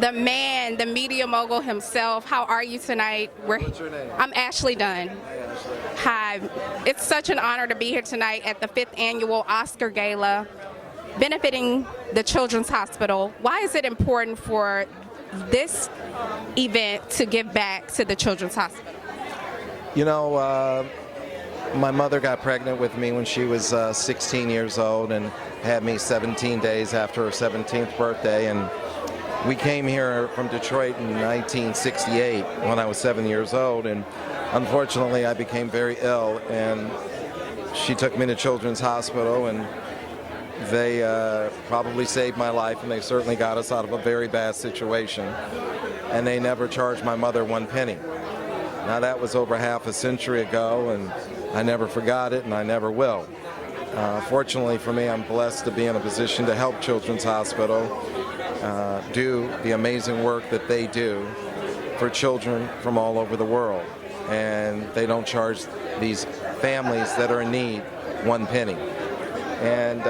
The man, the media mogul himself. How are you tonight? What's your name? I'm Ashley Dunn. Hi, Ashley. Hi. It's such an honor to be here tonight at the 5th Annual Oscar Gala, benefiting the Children's Hospital. Why is it important for this event to give back to the Children's Hospital? You know, my mother got pregnant with me when she was 16 years old and had me 17 days after her 17th birthday. And we came here from Detroit in 1968 when I was 7 years old. And unfortunately, I became very ill. And she took me to Children's Hospital, and they probably saved my life, and they certainly got us out of a very bad situation. And they never charged my mother one penny. Now, that was over half a century ago, and I never forgot it, and I never will. Fortunately for me, I'm blessed to be in a position to help Children's Hospital do the amazing work that they do for children from all over the world. And they don't charge these families that are in need one penny. And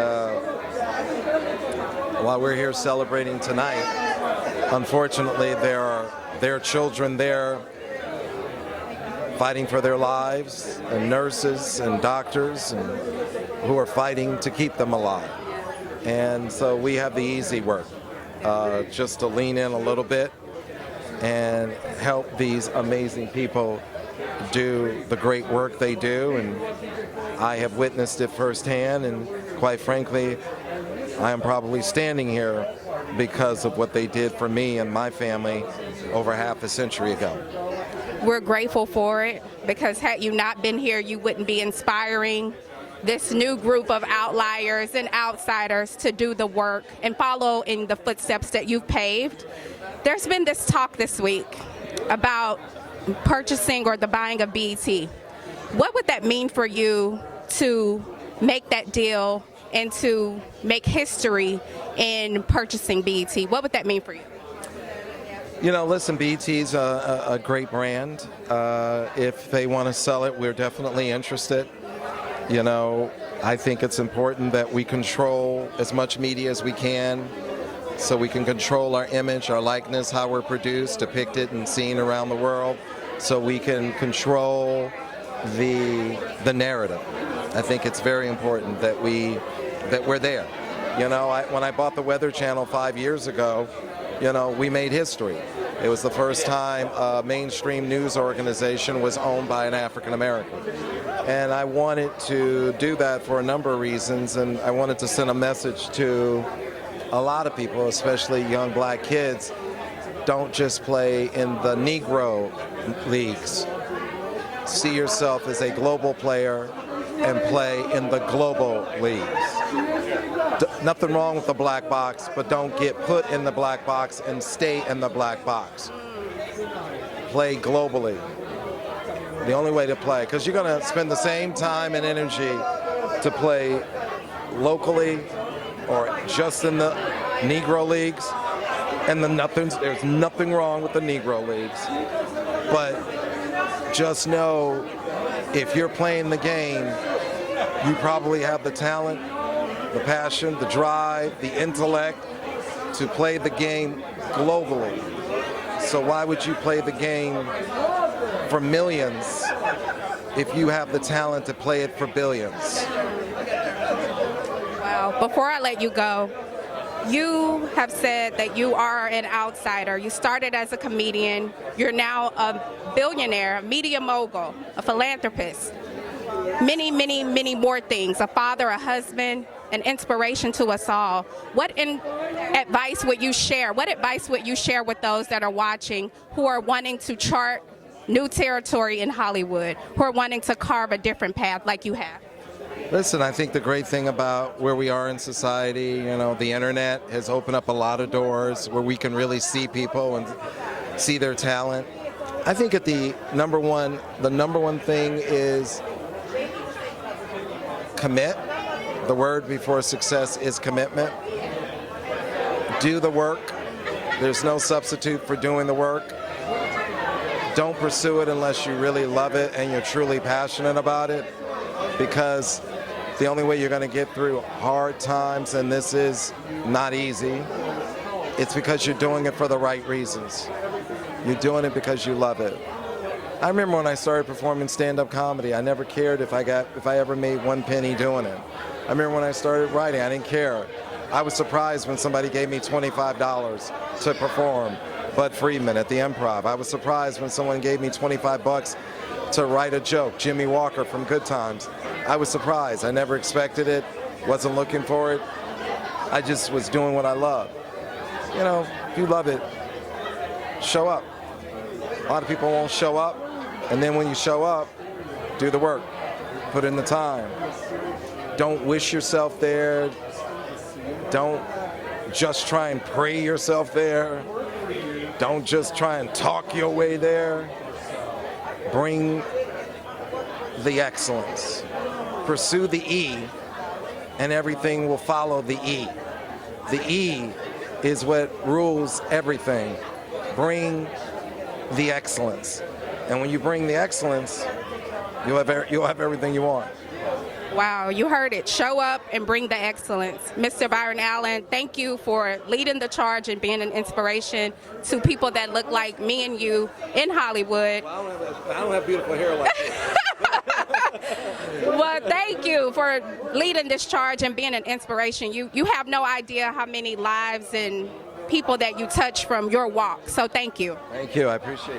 while we're here celebrating tonight, unfortunately, there are children there fighting for their lives, and nurses and doctors who are fighting to keep them alive. And so we have the easy work, just to lean in a little bit and help these amazing people do the great work they do. And I have witnessed it firsthand, and quite frankly, I am probably standing here because of what they did for me and my family over half a century ago. We're grateful for it, because had you not been here, you wouldn't be inspiring this new group of outliers and outsiders to do the work and follow in the footsteps that you've paved. There's been this talk this week about purchasing or the buying of BET. What would that mean for you to make that deal and to make history in purchasing BET? What would that mean for you? You know, listen, BET's a great brand. If they want to sell it, we're definitely interested. You know, I think it's important that we control as much media as we can, so we can control our image, our likeness, how we're produced, depicted, and seen around the world, so we can control the narrative. I think it's very important that we're there. You know, when I bought the Weather Channel 5 years ago, you know, we made history. It was the first time a mainstream news organization was owned by an African American. And I wanted to do that for a number of reasons, and I wanted to send a message to a lot of people, especially young black kids. Don't just play in the Negro leagues. See yourself as a global player and play in the global leagues. Nothing wrong with the black box, but don't get put in the black box and stay in the black box. Play globally. The only way to play, because you're going to spend the same time and energy to play locally or just in the Negro leagues, and there's nothing wrong with the Negro leagues. But just know, if you're playing the game, you probably have the talent, the passion, the drive, the intellect to play the game globally. So why would you play the game for millions if you have the talent to play it for billions? Well, before I let you go, you have said that you are an outsider. You started as a comedian. You're now a billionaire, a media mogul, a philanthropist. Many, many, many more things. A father, a husband, an inspiration to us all. What advice would you share? What advice would you share with those that are watching, who are wanting to chart new territory in Hollywood, who are wanting to carve a different path like you have? Listen, I think the great thing about where we are in society, you know, the internet has opened up a lot of doors where we can really see people and see their talent. I think the number one thing is commit. The word before success is commitment. Do the work. There's no substitute for doing the work. Don't pursue it unless you really love it and you're truly passionate about it, because the only way you're going to get through hard times, and this is not easy, it's because you're doing it for the right reasons. You're doing it because you love it. I remember when I started performing stand-up comedy, I never cared if I ever made 1 penny doing it. I remember when I started writing, I didn't care. I was surprised when somebody gave me $25 to perform Bud Friedman at the Improv. I was surprised when someone gave me $25 to write a joke, Jimmy Walker from Good Times. I was surprised. I never expected it, wasn't looking for it. I just was doing what I love. You know, if you love it, show up. A lot of people won't show up, and then when you show up, do the work, put in the time. Don't wish yourself there. Don't just try and pray yourself there. Don't just try and talk your way there. Bring the excellence. Pursue the E, and everything will follow the E. The E is what rules everything. Bring the excellence. And when you bring the excellence, you'll have everything you want. Wow, you heard it. Show up and bring the excellence. Mr. Byron Allen, thank you for leading the charge and being an inspiration to people that look like me and you in Hollywood. Well, I don't have beautiful hair like that. Well, thank you for leading this charge and being an inspiration. You have no idea how many lives and people that you touch from your walk. So thank you. Thank you. I appreciate it.